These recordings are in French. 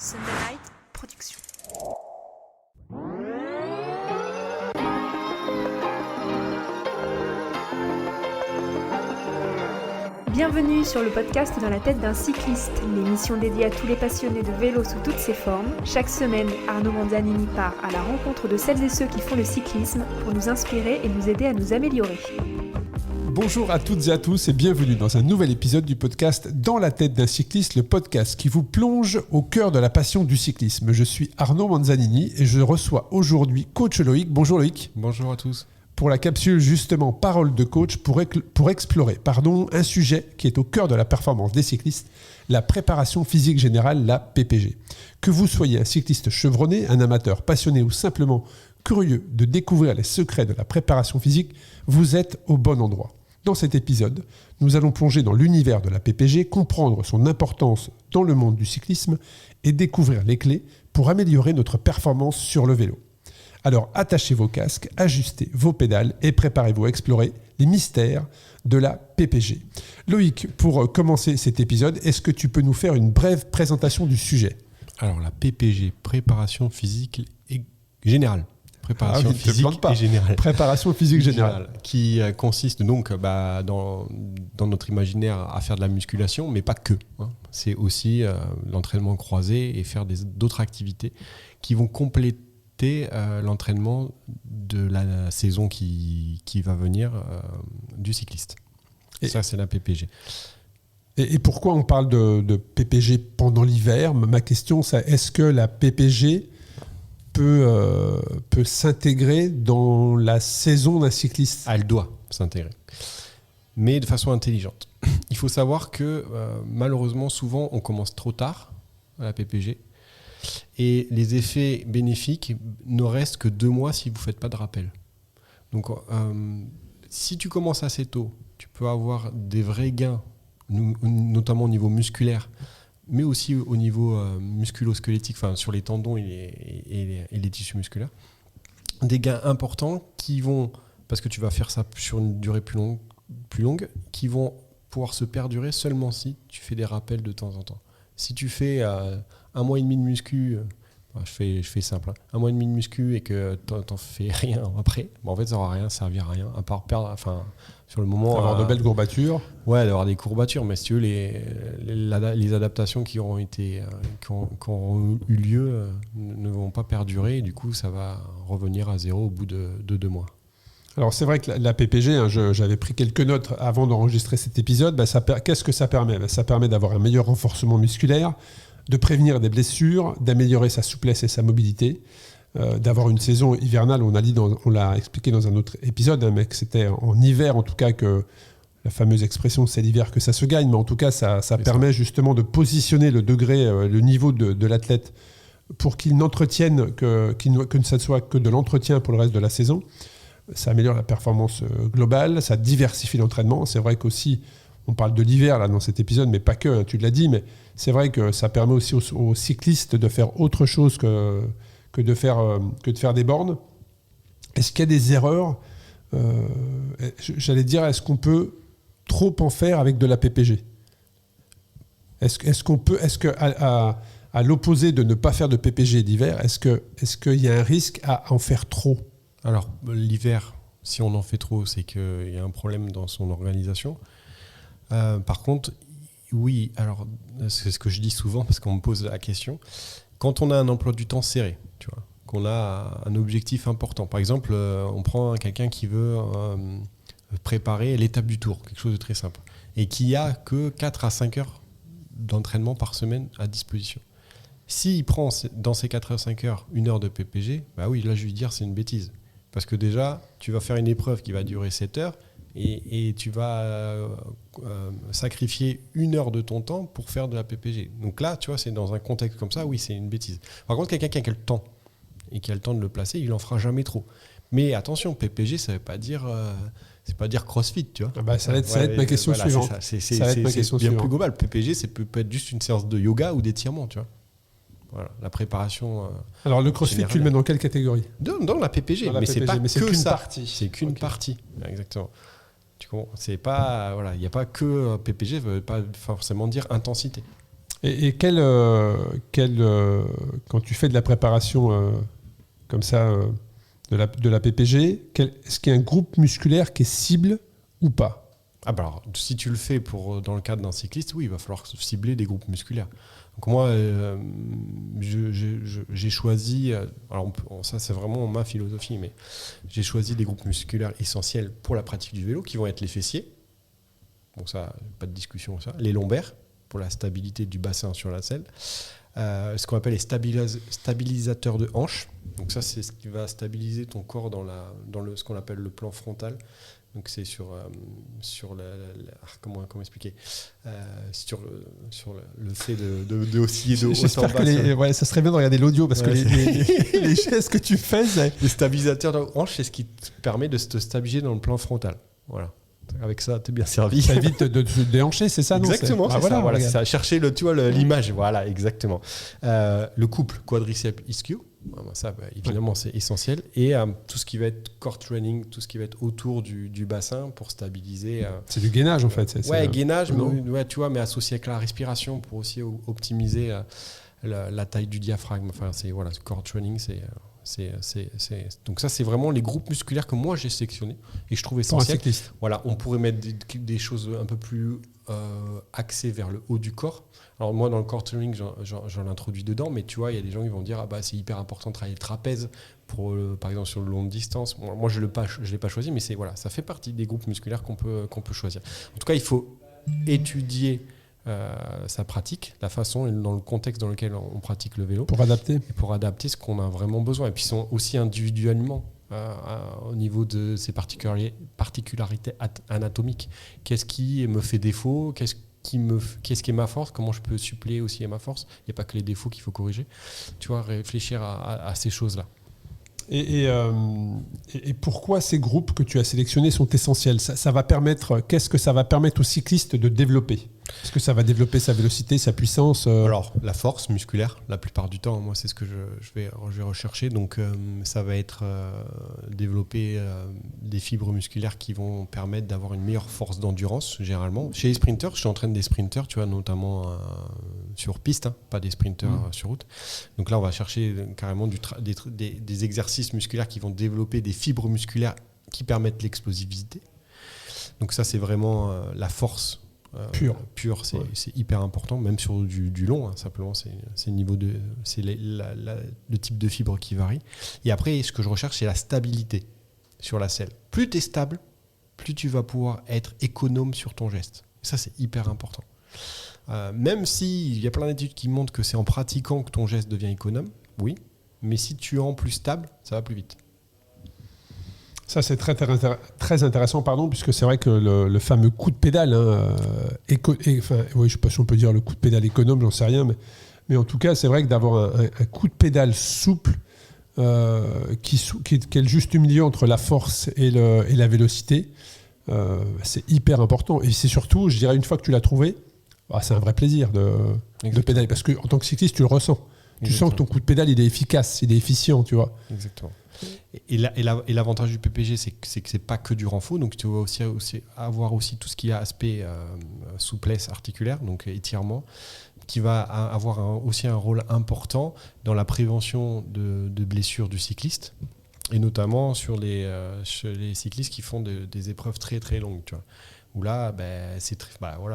Sunday Night Production. Bienvenue sur le podcast Dans la tête d'un cycliste, l'émission dédiée à tous les passionnés de vélo sous toutes ses formes. Chaque semaine, Arnaud Manzanini part à la rencontre de celles et ceux qui font le cyclisme pour nous inspirer et nous aider à nous améliorer. Bonjour à toutes et à tous et bienvenue dans un nouvel épisode du podcast Dans la tête d'un cycliste, le podcast qui vous plonge au cœur de la passion du cyclisme. Je suis Arnaud Manzanini et je reçois aujourd'hui coach Loïc. Bonjour Loïc. Bonjour à tous. Pour la capsule justement Parole de coach pour explorer un sujet qui est au cœur de la performance des cyclistes, la préparation physique générale, la PPG. Que vous soyez un cycliste chevronné, un amateur passionné ou simplement curieux de découvrir les secrets de la préparation physique, vous êtes au bon endroit. Dans cet épisode, nous allons plonger dans l'univers de la PPG, comprendre son importance dans le monde du cyclisme et découvrir les clés pour améliorer notre performance sur le vélo. Alors attachez vos casques, ajustez vos pédales et préparez-vous à explorer les mystères de la PPG. Loïc, pour commencer cet épisode, est-ce que tu peux nous faire une brève présentation du sujet ? Alors la PPG, préparation physique et générale. Préparation physique et générale. Préparation physique générale. Qui consiste donc dans notre imaginaire à faire de la musculation, mais pas que. C'est aussi l'entraînement croisé et faire d'autres activités qui vont compléter l'entraînement de la saison qui va venir du cycliste. Et ça, c'est la PPG. Et pourquoi on parle de PPG pendant l'hiver ? Ma question, c'est est-ce que la PPG peut s'intégrer dans la saison d'un cycliste ? Elle doit s'intégrer, mais de façon intelligente. Il faut savoir que malheureusement, souvent, on commence trop tard à la PPG et les effets bénéfiques ne restent que 2 mois si vous ne faites pas de rappel. Donc, si tu commences assez tôt, tu peux avoir des vrais gains, notamment au niveau musculaire, mais aussi au niveau musculo-squelettique, enfin sur les tendons et les tissus musculaires. Des gains importants qui vont, parce que tu vas faire ça sur une durée plus longue, qui vont pouvoir se perdurer seulement si tu fais des rappels de temps en temps. Si tu fais 1 mois et demi de muscu, je fais simple, 1 mois et demi de muscu et que t'en fais rien après, en fait ça n'aura rien servi à rien, à part perdre, sur le moment... Avoir de belles courbatures. Ouais, d'avoir des courbatures, mais si tu veux, les adaptations qui auront eu lieu ne vont pas perdurer, et du coup ça va revenir à zéro au bout de 2 mois. Alors c'est vrai que la PPG, j'avais pris quelques notes avant d'enregistrer cet épisode, qu'est-ce que ça permet ? Ça permet d'avoir un meilleur renforcement musculaire, de prévenir des blessures, d'améliorer sa souplesse et sa mobilité, d'avoir une saison hivernale. On l'a expliqué dans un autre épisode, mais que c'était en hiver en tout cas que la fameuse expression c'est l'hiver que ça se gagne, mais en tout cas ça permet justement de positionner le degré, le niveau de l'athlète pour qu'il n'entretienne que ça ne soit que de l'entretien pour le reste de la saison. Ça améliore la performance globale, ça diversifie l'entraînement. C'est vrai qu'aussi, on parle de l'hiver là dans cet épisode, mais pas que, tu l'as dit, mais c'est vrai que ça permet aussi aux cyclistes de faire autre chose que de faire des bornes. Est-ce qu'il y a des erreurs ? J'allais dire, est-ce qu'on peut trop en faire avec de la PPG ? Est-ce à l'opposé de ne pas faire de PPG d'hiver, est-ce qu'il y a un risque à en faire trop ? Alors, l'hiver, si on en fait trop, c'est qu'il y a un problème dans son organisation. Par contre, oui, alors c'est ce que je dis souvent parce qu'on me pose la question. Quand on a un emploi du temps serré, tu vois, qu'on a un objectif important, par exemple, on prend quelqu'un qui veut préparer l'étape du Tour, quelque chose de très simple, et qui a que 4 à 5 heures d'entraînement par semaine à disposition. S'il prend dans ces 4 à 5 heures 1 heure de PPG, bah oui, là je vais lui dire c'est une bêtise. Parce que déjà, tu vas faire une épreuve qui va durer 7 heures et tu vas sacrifier 1 heure de ton temps pour faire de la PPG. Donc là, tu vois, c'est dans un contexte comme ça, oui, c'est une bêtise. Par contre, quelqu'un qui a le temps et qui a le temps de le placer, il n'en fera jamais trop. Mais attention, PPG, ça ne veut pas dire... c'est pas dire CrossFit, tu vois. Ça va être ma question suivante. C'est bien plus global. PPG, ça peut être juste une séance de yoga ou d'étirement, tu vois. Voilà, la préparation. Alors le CrossFit, générale. Tu le mets dans quelle catégorie ? Dans la PPG, dans la mais PPG, c'est pas mais que qu'une ça. Partie. C'est qu'une partie, exactement. Tu comprends ? C'est pas, voilà, il n'y a pas que PPG, ça veut pas forcément dire intensité. Et quand tu fais de la préparation comme ça de la PPG, est-ce qu'il y a un groupe musculaire qui est cible ou pas ? Alors, si tu le fais dans le cadre d'un cycliste, oui, il va falloir cibler des groupes musculaires. Donc moi, j'ai choisi, alors ça c'est vraiment ma philosophie, mais j'ai choisi des groupes musculaires essentiels pour la pratique du vélo, qui vont être les fessiers, bon ça, pas de discussion ça, les lombaires, pour la stabilité du bassin sur la selle, ce qu'on appelle les stabilisateurs de hanche, donc ça c'est ce qui va stabiliser ton corps dans ce qu'on appelle le plan frontal. Donc c'est sur comment expliquer sur le fait de osciller de haut en bas. Ça serait bien de regarder l'audio parce que les gestes que tu fais, les stabilisateurs de hanche, c'est ce qui te permet de te stabiliser dans le plan frontal. Voilà. Avec ça, t'es bien servi. Ça évite de te déhancher, c'est ça, non ? Exactement, c'est ça. Voilà, c'est ça. Chercher l'image, voilà, exactement. Le couple quadriceps ischio, ça, évidemment, c'est essentiel. Et tout ce qui va être core training, tout ce qui va être autour du bassin pour stabiliser. C'est du gainage, en fait. Gainage, mais associé avec la respiration pour aussi optimiser la taille du diaphragme. Enfin, core training, donc ça, c'est vraiment les groupes musculaires que moi j'ai sélectionnés et je trouve essentiel. Voilà, on pourrait mettre des choses un peu plus axées vers le haut du corps. Alors moi, dans le core training, j'en introduis dedans, mais tu vois, il y a des gens qui vont dire c'est hyper important de travailler le trapèze par exemple sur le longue distance. Moi, je l'ai pas choisi, mais ça fait partie des groupes musculaires qu'on peut choisir. En tout cas, il faut étudier sa pratique, la façon et dans le contexte dans lequel on pratique le vélo. Pour adapter. Et pour adapter ce qu'on a vraiment besoin. Et puis, ils sont aussi individuellement au niveau de ses particularités anatomiques. Qu'est-ce qui me fait défaut ? Qu'est-ce qui est ma force ? Comment je peux suppléer aussi à ma force ? Il n'y a pas que les défauts qu'il faut corriger. Tu vois, réfléchir à ces choses-là. Et pourquoi ces groupes que tu as sélectionnés sont essentiels ? Qu'est-ce que ça va permettre aux cyclistes de développer ? Est-ce que ça va développer sa vélocité, sa puissance ? Alors, la force musculaire, la plupart du temps, moi, c'est ce que je vais rechercher. Donc, ça va être développer des fibres musculaires qui vont permettre d'avoir une meilleure force d'endurance, généralement. Chez les sprinters, je t'entraîne des sprinters, tu vois, notamment sur piste, pas des sprinters sur route. Donc là, on va chercher carrément des exercices musculaires qui vont développer des fibres musculaires qui permettent l'explosivité. Donc ça, c'est vraiment la force pure, c'est hyper important, même sur du long, simplement, c'est le type de fibre qui varie. Et après, ce que je recherche, c'est la stabilité sur la selle. Plus tu es stable, plus tu vas pouvoir être économe sur ton geste. Et ça, c'est hyper important. Même s'il y a plein d'études qui montrent que c'est en pratiquant que ton geste devient économe, oui, mais si tu es en plus stable, ça va plus vite. Ça, c'est très intéressant, puisque c'est vrai que le fameux coup de pédale, je ne sais pas si on peut dire le coup de pédale économe, j'en sais rien, mais en tout cas, c'est vrai que d'avoir un coup de pédale souple qui est le juste milieu entre la force et la vélocité, c'est hyper important. Et c'est surtout, je dirais, une fois que tu l'as trouvé, c'est un vrai plaisir de pédaler, parce qu'en tant que cycliste, tu le ressens. Tu sens que ton coup de pédale, il est efficace, il est efficient, tu vois. Exactement. Et l'avantage du PPG, c'est que c'est pas que du renfort, donc tu vas aussi avoir aussi tout ce qui a aspect souplesse articulaire, donc étirement, qui va avoir aussi un rôle important dans la prévention de blessures du cycliste, et notamment chez les cyclistes qui font des épreuves très très longues, tu vois. Où là,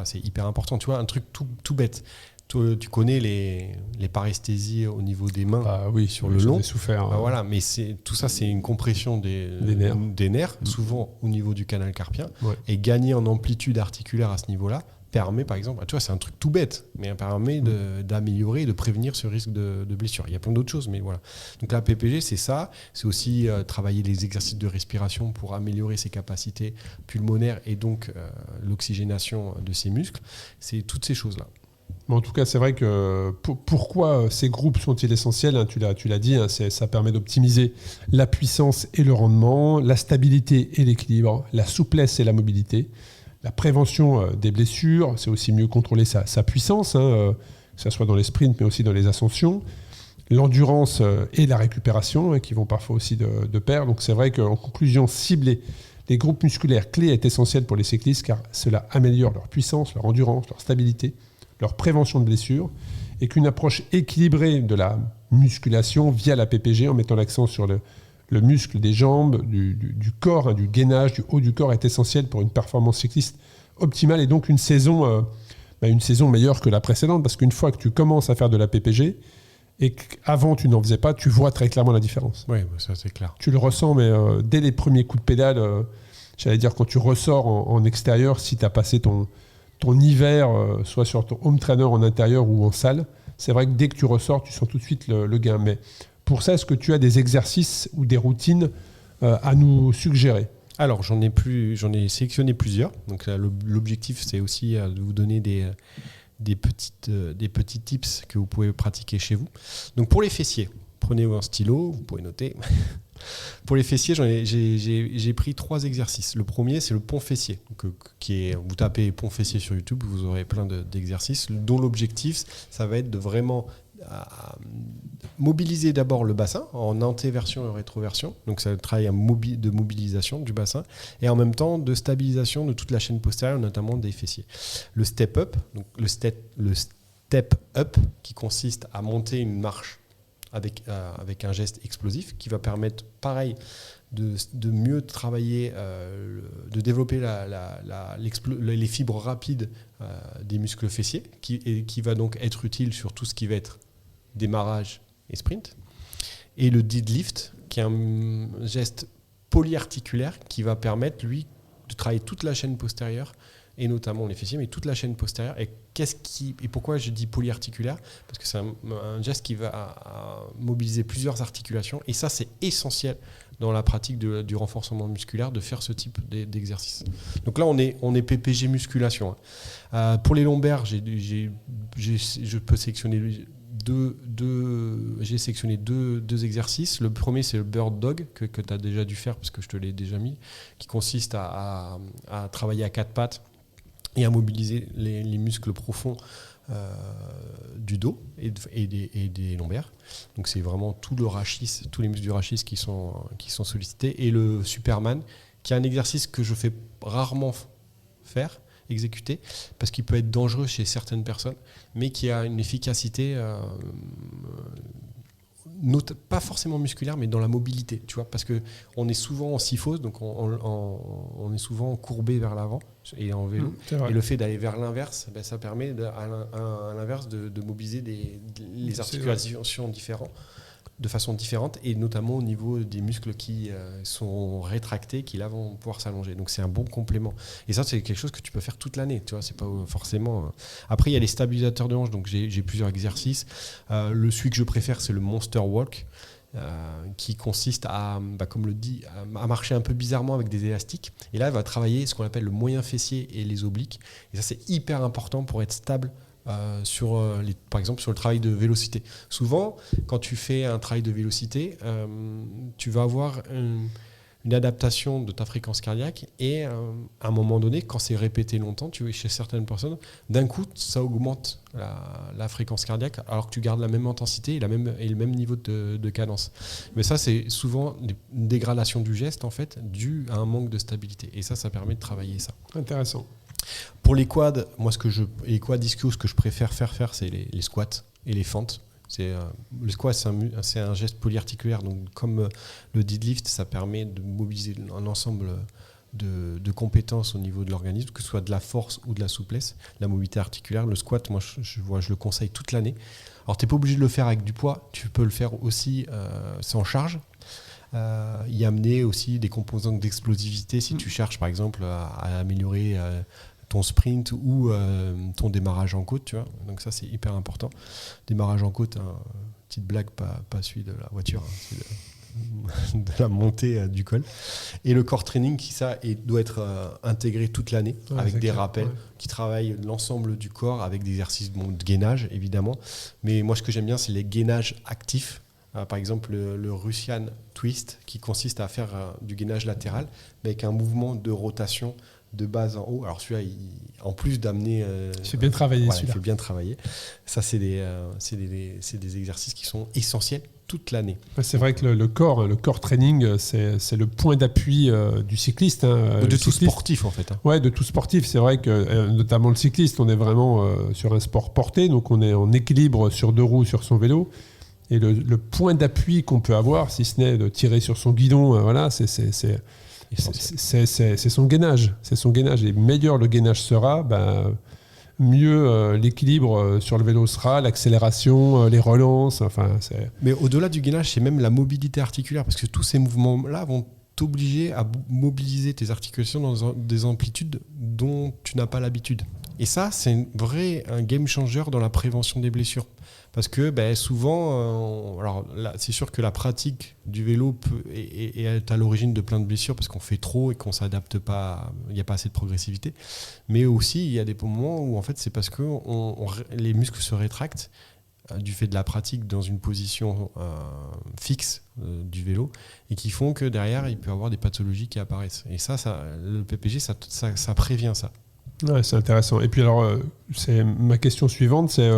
c'est hyper important. Tu vois, un truc tout bête. Tu connais les paresthésies au niveau des mains sur le long. J'ai souffert. Voilà, mais tout ça, c'est une compression des nerfs, souvent au niveau du canal carpien. Ouais. Et gagner en amplitude articulaire à ce niveau-là permet, par exemple, tu vois, c'est un truc tout bête, mais permet d'améliorer et de prévenir ce risque de blessure. Il y a plein d'autres choses, mais voilà. Donc la PPG, c'est ça. C'est aussi travailler les exercices de respiration pour améliorer ses capacités pulmonaires et donc l'oxygénation de ses muscles. C'est toutes ces choses-là. En tout cas, c'est vrai que pourquoi ces groupes sont-ils essentiels, tu l'as dit, ça permet d'optimiser la puissance et le rendement, la stabilité et l'équilibre, la souplesse et la mobilité, la prévention des blessures, c'est aussi mieux contrôler sa puissance, que ce soit dans les sprints mais aussi dans les ascensions, l'endurance et la récupération qui vont parfois aussi de pair. Donc c'est vrai qu'en conclusion, cibler les groupes musculaires clés est essentiel pour les cyclistes car cela améliore leur puissance, leur endurance, leur stabilité, leur prévention de blessures, et qu'une approche équilibrée de la musculation via la PPG, en mettant l'accent sur le muscle des jambes, du corps, du gainage, du haut du corps, est essentielle pour une performance cycliste optimale, et donc une saison meilleure que la précédente, parce qu'une fois que tu commences à faire de la PPG, et qu'avant tu n'en faisais pas, tu vois très clairement la différence. Oui, ça c'est clair. Tu le ressens, mais dès les premiers coups de pédale, j'allais dire quand tu ressors en extérieur, si tu as passé ton hiver, soit sur ton home trainer en intérieur ou en salle, c'est vrai que dès que tu ressors, tu sens tout de suite le gain. Mais pour ça, est-ce que tu as des exercices ou des routines à nous suggérer ? Alors, j'en ai sélectionné plusieurs. Donc, l'objectif, c'est aussi de vous donner des petits tips que vous pouvez pratiquer chez vous. Donc, pour les fessiers, prenez un stylo, vous pouvez noter. Pour les fessiers, j'ai pris 3 exercices. Le premier, c'est le pont fessier. Vous tapez pont fessier sur YouTube, vous aurez plein d'exercices dont l'objectif, ça va être de vraiment mobiliser d'abord le bassin en antéversion et rétroversion. Donc, ça travaille de mobilisation du bassin et en même temps de stabilisation de toute la chaîne postérieure, notamment des fessiers. Le step up, donc le step up qui consiste à monter une marche avec un geste explosif qui va permettre, pareil, de mieux travailler, de développer les fibres rapides des muscles fessiers, qui va donc être utile sur tout ce qui va être démarrage et sprint. Et le deadlift, qui est un geste polyarticulaire qui va permettre, lui, de travailler toute la chaîne postérieure, et notamment les fessiers, mais toute la chaîne postérieure. Et pourquoi je dis polyarticulaire ? Parce que c'est un geste qui va mobiliser plusieurs articulations. Et ça, c'est essentiel dans la pratique du renforcement musculaire, de faire ce type d'exercice. Donc là, on est PPG musculation. Pour les lombaires, je peux sélectionner j'ai sélectionné deux exercices. Le premier, c'est le bird dog, que tu as déjà dû faire, parce que je te l'ai déjà mis, qui consiste à travailler à 4 pattes et à mobiliser les muscles profonds du dos et des lombaires. Donc c'est vraiment tout le rachis, tous les muscles du rachis qui sont sollicités. Et le Superman, qui est un exercice que je fais rarement exécuter, parce qu'il peut être dangereux chez certaines personnes, mais qui a une efficacité pas forcément musculaire, mais dans la mobilité, tu vois, parce qu'on est souvent en syphose, donc on est souvent courbé vers l'avant et en vélo, et le fait d'aller vers l'inverse, ça permet à l'inverse de mobiliser les articulations différentes, de façon différente, et notamment au niveau des muscles qui sont rétractés, qui là vont pouvoir s'allonger. Donc c'est un bon complément. Et ça, c'est quelque chose que tu peux faire toute l'année. Tu vois, c'est pas forcément. Après, il y a les stabilisateurs de hanches. Donc j'ai plusieurs exercices. Celui que je préfère, c'est le Monster Walk, qui consiste à, comme le dit, à marcher un peu bizarrement avec des élastiques. Et là, il va travailler ce qu'on appelle le moyen fessier et les obliques. Et ça, c'est hyper important pour être stable. Par exemple sur le travail de vélocité. Souvent, quand tu fais un travail de vélocité, tu vas avoir une adaptation de ta fréquence cardiaque et à un moment donné, quand c'est répété longtemps, chez certaines personnes, d'un coup, ça augmente la fréquence cardiaque alors que tu gardes la même intensité et le même niveau de cadence. Mais ça, c'est souvent une dégradation du geste en fait, due à un manque de stabilité. Et ça permet de travailler ça. Intéressant. Pour les quads, moi les quads ischio, ce que je préfère faire, c'est les squats et les fentes. Le squat, c'est un geste polyarticulaire, donc comme le deadlift, ça permet de mobiliser un ensemble de compétences au niveau de l'organisme, que ce soit de la force ou de la souplesse, la mobilité articulaire. Le squat, moi, je le conseille toute l'année. Alors, tu n'es pas obligé de le faire avec du poids, tu peux le faire aussi sans charge. Y amener aussi des composantes d'explosivité si tu cherches, par exemple, à améliorer ton sprint ou ton démarrage en côte, tu vois. Donc ça, c'est hyper important. Démarrage en côte, petite blague, pas celui de la voiture, c'est de la montée du col. Et le core training, doit être intégré toute l'année, avec des rappels qui travaillent l'ensemble du corps, avec des exercices de gainage, évidemment. Mais moi, ce que j'aime bien, c'est les gainages actifs. Par exemple, le Russian Twist, qui consiste à faire du gainage latéral, avec un mouvement de rotation de bas en haut. Alors celui-là, en plus d'amener... il fait bien travailler celui-là. Il fait bien travailler. Ça, c'est des exercices qui sont essentiels toute l'année. C'est vrai que le core training, c'est le point d'appui du cycliste. De tout sportif, en fait. Ouais, de tout sportif. C'est vrai que, notamment le cycliste, on est vraiment sur un sport porté, donc on est en équilibre sur 2 roues sur son vélo. Et le point d'appui qu'on peut avoir, si ce n'est de tirer sur son guidon, voilà, c'est son gainage. C'est son gainage. Et meilleur le gainage sera, mieux l'équilibre sur le vélo sera, l'accélération, les relances. Mais au-delà du gainage, c'est même la mobilité articulaire, parce que tous ces mouvements-là vont t'obliger à mobiliser tes articulations dans des amplitudes dont tu n'as pas l'habitude. Et ça, c'est un game changer dans la prévention des blessures. Parce que souvent, alors là, c'est sûr que la pratique du vélo est à l'origine de plein de blessures parce qu'on fait trop et qu'on ne s'adapte pas, il n'y a pas assez de progressivité. Mais aussi, il y a des moments où en fait, c'est parce que les muscles se rétractent du fait de la pratique dans une position fixe du vélo et qui font que derrière, il peut y avoir des pathologies qui apparaissent. Et ça le PPG, ça prévient ça. Ouais, c'est intéressant. Et puis alors, c'est ma question suivante, c'est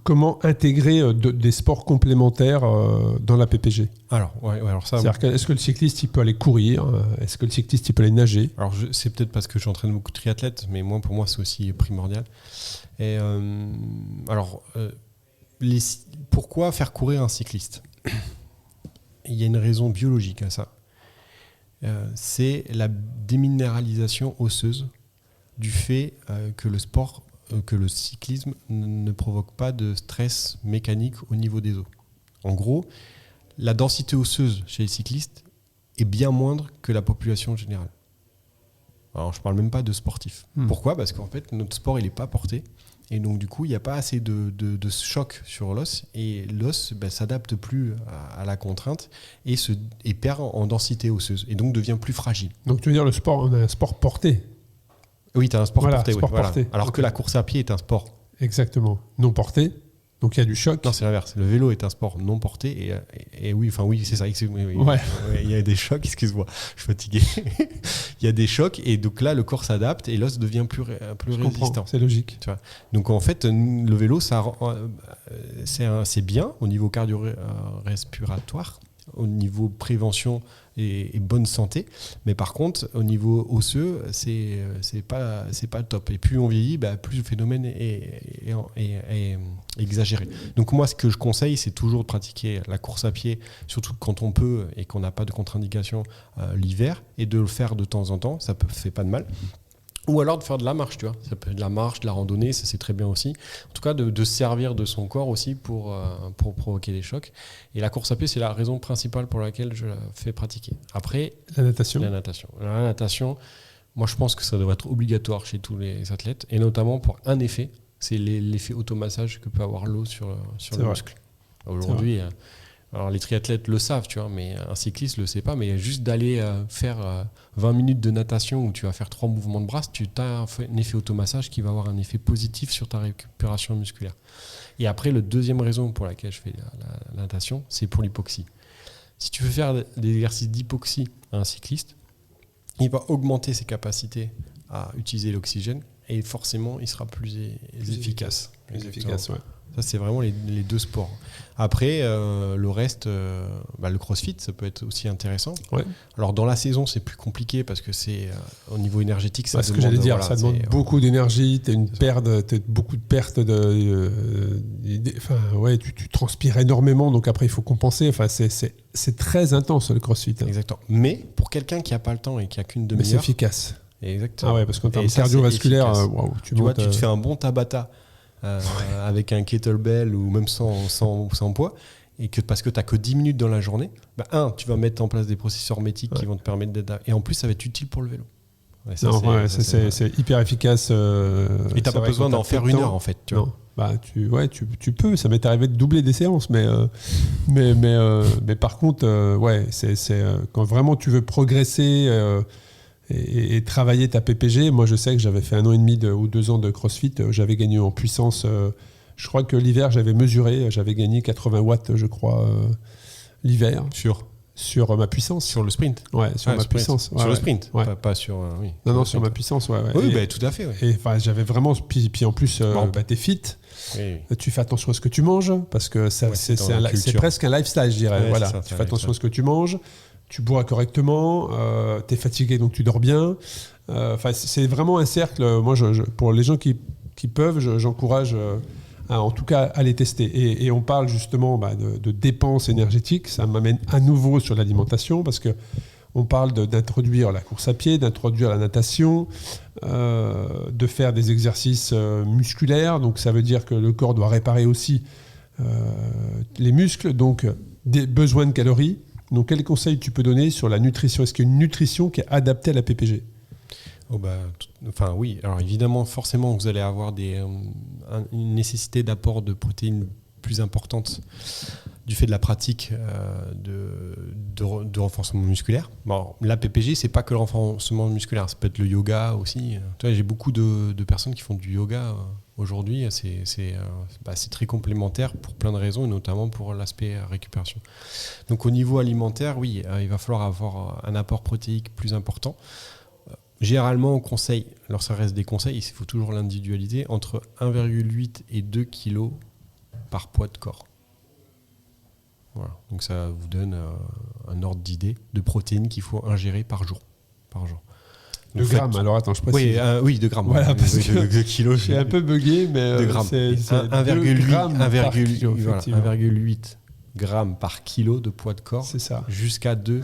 comment intégrer des sports complémentaires dans la PPG ? Alors ça. C'est-à-dire, est-ce que le cycliste il peut aller courir ? Est-ce que le cycliste il peut aller nager ? Alors c'est peut-être parce que j'entraîne beaucoup de triathlètes, mais pour moi c'est aussi primordial. Et pourquoi faire courir un cycliste ? Il y a une raison biologique à ça. C'est la déminéralisation osseuse du fait que le cyclisme ne provoque pas de stress mécanique au niveau des os. En gros, la densité osseuse chez les cyclistes est bien moindre que la population générale. Alors, je ne parle même pas de sportifs. Pourquoi ? Parce qu'en fait, notre sport, il n'est pas porté. Et donc, du coup, il n'y a pas assez de choc sur l'os. Et l'os ne s'adapte plus à la contrainte et perd en densité osseuse. Et donc, devient plus fragile. Donc, tu veux dire, on a un sport porté ? Oui, tu as un sport porté. Porté. Alors que la course à pied est un sport. Exactement. Non porté. Donc il y a du choc. Non, c'est l'inverse. Le vélo est un sport non porté. Et oui, c'est ça. Oui. Ouais. Il y a des chocs, excuse-moi, je suis fatigué. Il y a des chocs et donc là, le corps s'adapte et l'os devient plus résistant. C'est logique. Tu vois. Donc en fait, le vélo, c'est bien au niveau cardio-respiratoire, au niveau prévention et bonne santé, mais par contre au niveau osseux c'est pas le top. Et plus on vieillit, plus le phénomène est exagéré. Donc moi ce que je conseille, c'est toujours de pratiquer la course à pied, surtout quand on peut et qu'on n'a pas de contre-indication l'hiver, et de le faire de temps en temps, ça fait pas de mal. Ou alors de faire de la marche, tu vois. Ça peut être de la marche, de la randonnée, ça c'est très bien aussi. En tout cas, de se servir de son corps aussi pour provoquer des chocs. Et la course à pied, c'est la raison principale pour laquelle je la fais pratiquer. Après, la natation. La natation, moi je pense que ça devrait être obligatoire chez tous les athlètes, et notamment pour un effet, c'est l'effet automassage que peut avoir l'eau sur le muscle. Aujourd'hui, alors les triathlètes le savent, tu vois, mais un cycliste le sait pas. Mais juste d'aller faire 20 minutes de natation où tu vas faire 3 mouvements de bras, tu as un effet automassage qui va avoir un effet positif sur ta récupération musculaire. Et après, la deuxième raison pour laquelle je fais la natation, c'est pour l'hypoxie. Si tu veux faire des exercices d'hypoxie à un cycliste, il va augmenter ses capacités à utiliser l'oxygène et forcément, il sera plus efficace. Plus efficace, ouais. Ça, c'est vraiment les 2 sports. Après, le reste, le crossfit, ça peut être aussi intéressant. Ouais. Alors, dans la saison, c'est plus compliqué parce que c'est au niveau énergétique. Ça ce que j'allais dire, ça demande beaucoup d'énergie, tu as beaucoup de pertes. Tu transpires énormément, donc après, il faut compenser. Enfin, c'est très intense, le crossfit. Exactement. Mais pour quelqu'un qui n'a pas le temps et qui n'a qu'une demi-heure. Mais c'est efficace. Exactement. Ah ouais, parce qu'en termes cardiovasculaires, tu te fais un bon Tabata. Avec un kettlebell ou même sans poids, et parce que tu n'as que 10 minutes dans la journée, tu vas mettre en place des processus hormétiques qui vont te permettre d'être... Et en plus, ça va être utile pour le vélo. C'est hyper efficace. Et tu n'as pas besoin d'en faire 1 heure, en fait. Tu vois. Tu peux. Ça m'est arrivé de doubler des séances, mais par contre, quand vraiment tu veux progresser... Et travailler ta PPG, moi je sais que j'avais fait 1 an et demi ou 2 ans de CrossFit, j'avais gagné en puissance, je crois que l'hiver j'avais mesuré, j'avais gagné 80 watts je crois l'hiver. Sur ma puissance. Sur le sprint. Ouais, sur ma puissance. Sur le sprint, ouais. pas sur... oui. Non, sur ma puissance, ouais. Oui, tout à fait. Ouais. Et j'avais vraiment... Puis en plus, t'es fit. Oui. Tu fais attention à ce que tu manges, parce que c'est presque un lifestyle, je dirais. Ouais, tu fais attention à ce que tu manges, tu bois correctement, tu es fatigué, donc tu dors bien. C'est vraiment un cercle. Moi, pour les gens qui peuvent, j'encourage... en tout cas, à les tester. Et on parle justement de dépenses énergétiques. Ça m'amène à nouveau sur l'alimentation parce qu'on parle d'introduire la course à pied, d'introduire la natation, de faire des exercices musculaires. Donc ça veut dire que le corps doit réparer aussi les muscles, donc des besoins de calories. Donc quels conseils tu peux donner sur la nutrition ? Est-ce qu'il y a une nutrition qui est adaptée à la PPG ? Oui. Alors évidemment, forcément, vous allez avoir une nécessité d'apport de protéines plus importante du fait de la pratique de renforcement musculaire. Bon, la PPG, c'est pas que le renforcement musculaire, ça peut être le yoga aussi. Tu vois, j'ai beaucoup de personnes qui font du yoga aujourd'hui. C'est très complémentaire pour plein de raisons, et notamment pour l'aspect récupération. Donc au niveau alimentaire, oui, il va falloir avoir un apport protéique plus important. Généralement, on conseille, alors ça reste des conseils, il faut toujours l'individualiser, entre 1,8 et 2 kg par poids de corps. Voilà. Donc ça vous donne un ordre d'idée de protéines qu'il faut ingérer par jour. De grammes, alors attends, je précise. Oui, de grammes. Voilà, parce que 2 kilos. Je suis un peu bugué, mais de grammes. C'est 1,8 grammes par kilo de poids de corps. C'est ça. Jusqu'à 2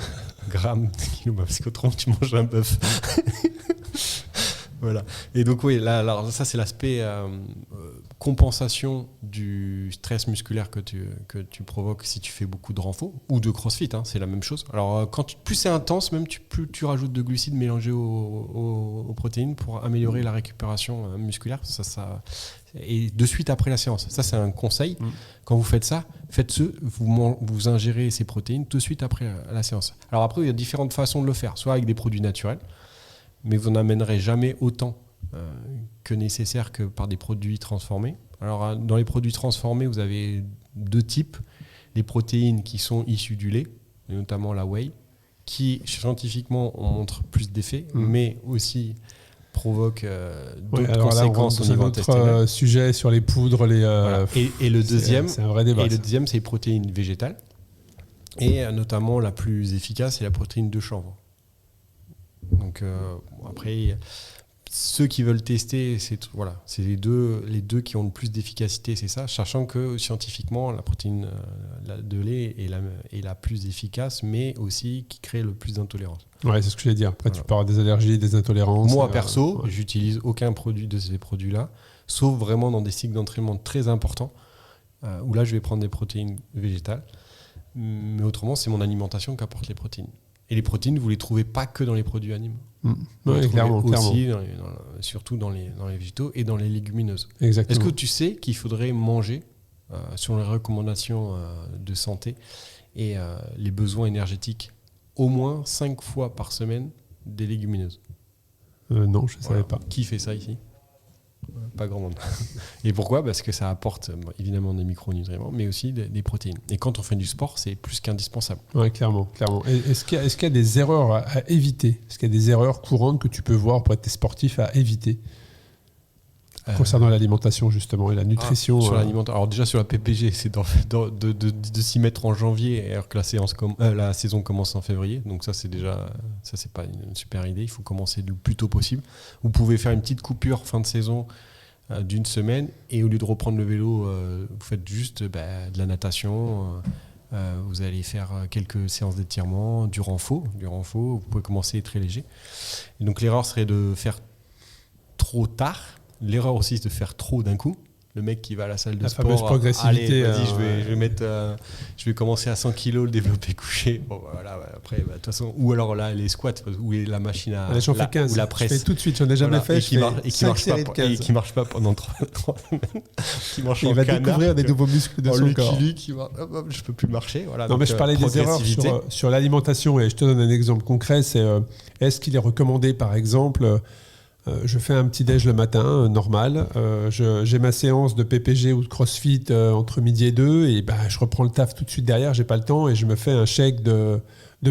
grammes de kilo. Parce qu'autrement, tu manges un bœuf. Voilà. Et donc, oui, là, alors, ça, c'est l'aspect compensation du stress musculaire que tu provoques si tu fais beaucoup de renfo ou de crossfit. C'est la même chose. Alors, plus c'est intense, même plus tu rajoutes de glucides mélangés aux protéines pour améliorer la récupération musculaire. Et de suite après la séance. Ça, c'est un conseil. Quand vous faites ça, vous ingérez ces protéines tout de suite après la séance. Alors après, il y a différentes façons de le faire. Soit avec des produits naturels, mais vous n'amènerez jamais autant que nécessaire que par des produits transformés. Alors, dans les produits transformés, vous avez 2 types. Les protéines qui sont issues du lait, notamment la whey, qui scientifiquement montrent plus d'effets, mais aussi provoquent d'autres conséquences au niveau intestinal. Notre sujet sur les poudres, voilà. Et le deuxième, c'est un vrai débat. Et le deuxième, c'est les protéines végétales. Et notamment, la plus efficace, c'est la protéine de chanvre. Donc après, ceux qui veulent tester, c'est les deux qui ont le plus d'efficacité, c'est ça, sachant que scientifiquement, la protéine de lait est la plus efficace, mais aussi qui crée le plus d'intolérance. Ouais, c'est ce que j'allais dire. Après, tu parles des allergies, des intolérances. Moi, perso, j'utilise aucun produit de ces produits-là, sauf vraiment dans des cycles d'entraînement très importants, où là, je vais prendre des protéines végétales. Mais autrement, c'est mon alimentation qui apporte les protéines. Et les protéines, vous ne les trouvez pas que dans les produits animaux. Oui, clairement. Aussi, surtout dans les végétaux et dans les légumineuses. Exactement. Est-ce que tu sais qu'il faudrait manger, sur les recommandations de santé et les besoins énergétiques, au moins 5 fois par semaine des légumineuses ? Non, je ne savais pas. Qui fait ça ici ? Pas grand monde. Et pourquoi ? Parce que ça apporte évidemment des micronutriments, mais aussi des protéines. Et quand on fait du sport, c'est plus qu'indispensable. Oui, clairement. Est-ce qu'il y a des erreurs à éviter ? Est-ce qu'il y a des erreurs courantes que tu peux voir pour être sportif à éviter concernant l'alimentation justement et la nutrition sur l'alimentation. Alors déjà sur la PPG, c'est de s'y mettre en janvier alors que la saison commence en février. Donc ça c'est pas une super idée. Il faut commencer le plus tôt possible. Vous pouvez faire une petite coupure fin de saison d'une semaine et au lieu de reprendre le vélo, vous faites juste de la natation. Vous allez faire quelques séances d'étirement, du renfo. Vous pouvez commencer très léger. Et donc l'erreur serait de faire trop tard. L'erreur aussi, c'est de faire trop d'un coup. Le mec qui va à la salle de sport, fameuse progressivité. Allez, vas-y, je vais commencer à 100 kg le développé couché. Bon, voilà, après, de toute façon, ou alors là, les squats, ou la machine à j'en fais 15. ou la presse. Je fais tout de suite, j'en ai jamais fait. Et qui marche pas pendant 3 semaines. Qui marche il va découvrir des nouveaux muscles de son corps. Je peux plus marcher. Voilà, non, mais je parlais des erreurs sur l'alimentation et je te donne un exemple concret. C'est est-ce qu'il est recommandé, par exemple, Je fais un petit déj le matin, normal. J'ai ma séance de PPG ou de CrossFit entre midi et 2 et je reprends le taf tout de suite derrière, j'ai pas le temps et je me fais un shake de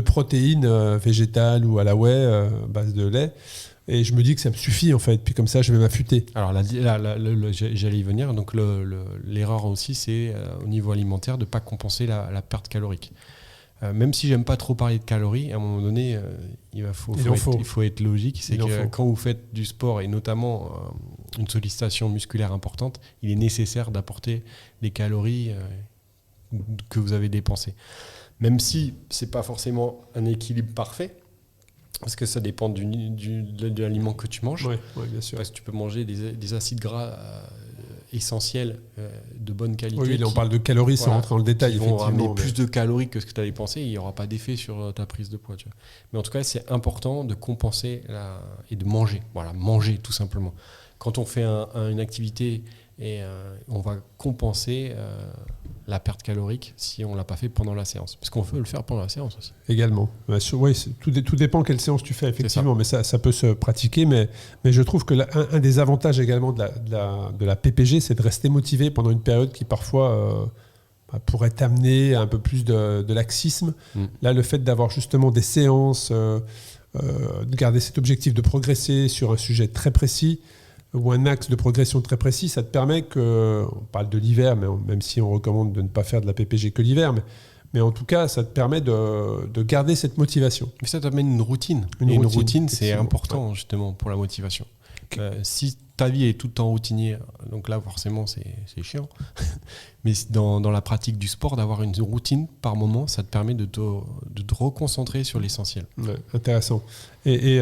protéines végétales ou à la whey, base de lait. Et je me dis que ça me suffit en fait, puis comme ça je vais m'affûter. Alors j'allais y venir, donc l'erreur aussi c'est au niveau alimentaire de ne pas compenser la perte calorique. Même si j'aime pas trop parler de calories, à un moment donné il faut être logique, c'est que quand vous faites du sport et notamment une sollicitation musculaire importante, il est nécessaire d'apporter les calories que vous avez dépensées. Même si c'est pas forcément un équilibre parfait, parce que ça dépend de l'aliment que tu manges. Oui, bien sûr. Parce que tu peux manger des acides gras essentiels de bonne qualité. Oui, là on parle de calories sans rentrer dans le détail. Ils vont ramener plus de calories que ce que tu avais pensé, il n'y aura pas d'effet sur ta prise de poids. Tu vois. Mais en tout cas, c'est important de compenser et de manger. Voilà, manger tout simplement. Quand on fait une activité et on va compenser la perte calorique si on ne l'a pas fait pendant la séance. Parce qu'on peut le faire pendant la séance aussi. Également. Oui, tout dépend quelle séance tu fais, effectivement, mais ça peut se pratiquer. Mais je trouve que un des avantages également de la PPG, c'est de rester motivé pendant une période qui parfois pourrait t'amener à un peu plus de laxisme. Là, le fait d'avoir justement des séances, de garder cet objectif de progresser sur un sujet très précis, ou un axe de progression très précis, ça te permet on parle de l'hiver, mais même si on recommande de ne pas faire de la PPG que l'hiver, mais en tout cas, ça te permet de garder cette motivation. Mais ça t'amène une routine. Une routine, c'est important justement pour la motivation. Si ta vie est tout le temps routinière, donc là forcément c'est chiant, mais dans la pratique du sport, d'avoir une routine par moment, ça te permet de te reconcentrer sur l'essentiel. Ouais, intéressant. Et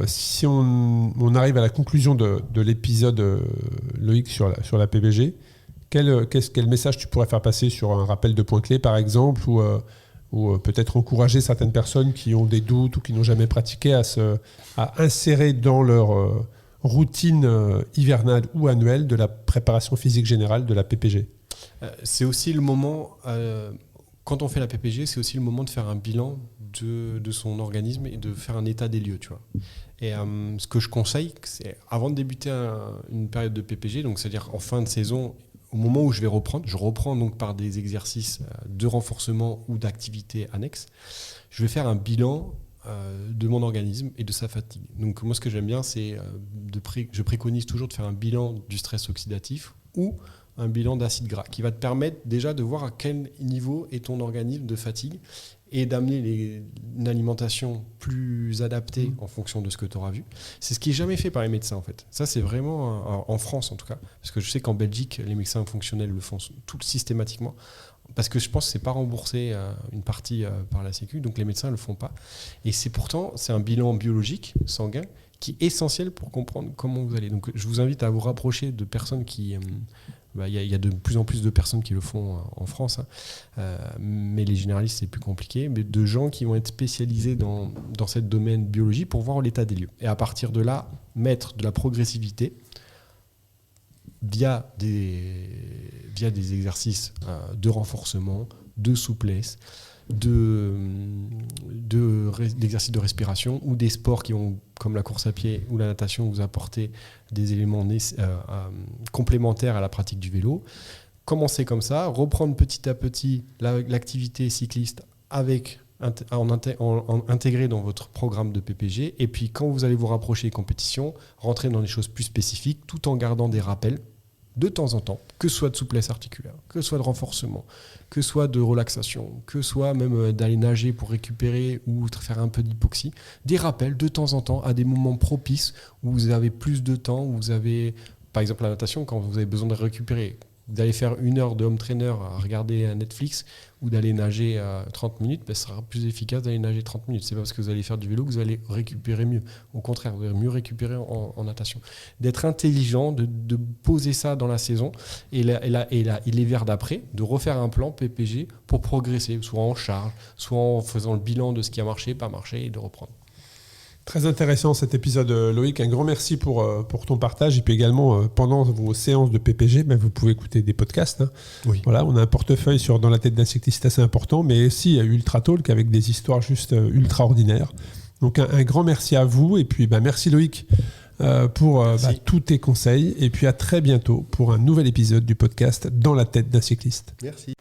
si on arrive à la conclusion de l'épisode, Loïc, sur la PPG, quel message tu pourrais faire passer sur un rappel de points clés par exemple, ou peut-être encourager certaines personnes qui ont des doutes ou qui n'ont jamais pratiqué à insérer dans leur routine hivernale ou annuelle de la préparation physique générale de la PPG? C'est aussi le moment, quand on fait la PPG, c'est aussi le moment de faire un bilan de son organisme et de faire un état des lieux, tu vois. Et ce que je conseille, c'est avant de débuter une période de PPG, donc c'est-à-dire en fin de saison, au moment où je reprends donc par des exercices de renforcement ou d'activités annexes, je vais faire un bilan de mon organisme et de sa fatigue. Donc moi ce que j'aime bien c'est je préconise toujours de faire un bilan du stress oxydatif ou un bilan d'acide gras qui va te permettre déjà de voir à quel niveau est ton organisme de fatigue et d'amener une alimentation plus adaptée en fonction de ce que tu auras vu. C'est ce qui n'est jamais fait par les médecins en fait. Ça c'est vraiment en France en tout cas, parce que je sais qu'en Belgique les médecins fonctionnels le font tout systématiquement. Parce que je pense que ce n'est pas remboursé une partie par la Sécu, donc les médecins ne le font pas. Et c'est un bilan biologique, sanguin, qui est essentiel pour comprendre comment vous allez. Donc je vous invite à vous rapprocher de personnes qui... Il y a de plus en plus de personnes qui le font en France, mais les généralistes c'est plus compliqué, mais de gens qui vont être spécialisés dans ce domaine biologie pour voir l'état des lieux. Et à partir de là, mettre de la progressivité via des exercices de renforcement, de souplesse, d'exercices de respiration ou des sports qui vont, comme la course à pied ou la natation, vous apporter des éléments complémentaires à la pratique du vélo. Commencez comme ça, reprendre petit à petit l'activité cycliste intégré dans votre programme de PPG, et puis quand vous allez vous rapprocher des compétitions, rentrer dans des choses plus spécifiques tout en gardant des rappels de temps en temps, que ce soit de souplesse articulaire, que ce soit de renforcement, que ce soit de relaxation, que ce soit même d'aller nager pour récupérer ou faire un peu d'hypoxie, des rappels de temps en temps à des moments propices où vous avez plus de temps, où vous avez, par exemple la natation, quand vous avez besoin de récupérer, d'aller faire 1 heure de home trainer à regarder un Netflix ou d'aller nager 30 minutes, ce sera plus efficace d'aller nager 30 minutes. C'est pas parce que vous allez faire du vélo que vous allez récupérer mieux. Au contraire, vous allez mieux récupérer en natation. D'être intelligent, de poser ça dans la saison et l'hiver d'après, de refaire un plan PPG pour progresser, soit en charge, soit en faisant le bilan de ce qui a marché, pas marché et de reprendre. Très intéressant cet épisode, Loïc. Un grand merci pour ton partage. Et puis également, pendant vos séances de PPG, vous pouvez écouter des podcasts. Hein. Oui. Voilà, on a un portefeuille dans la tête d'un cycliste assez important, mais aussi Ultra Talk avec des histoires juste ultra ordinaires. Donc un grand merci à vous. Et puis merci Loïc pour tous tes conseils. Et puis à très bientôt pour un nouvel épisode du podcast Dans la tête d'un cycliste. Merci.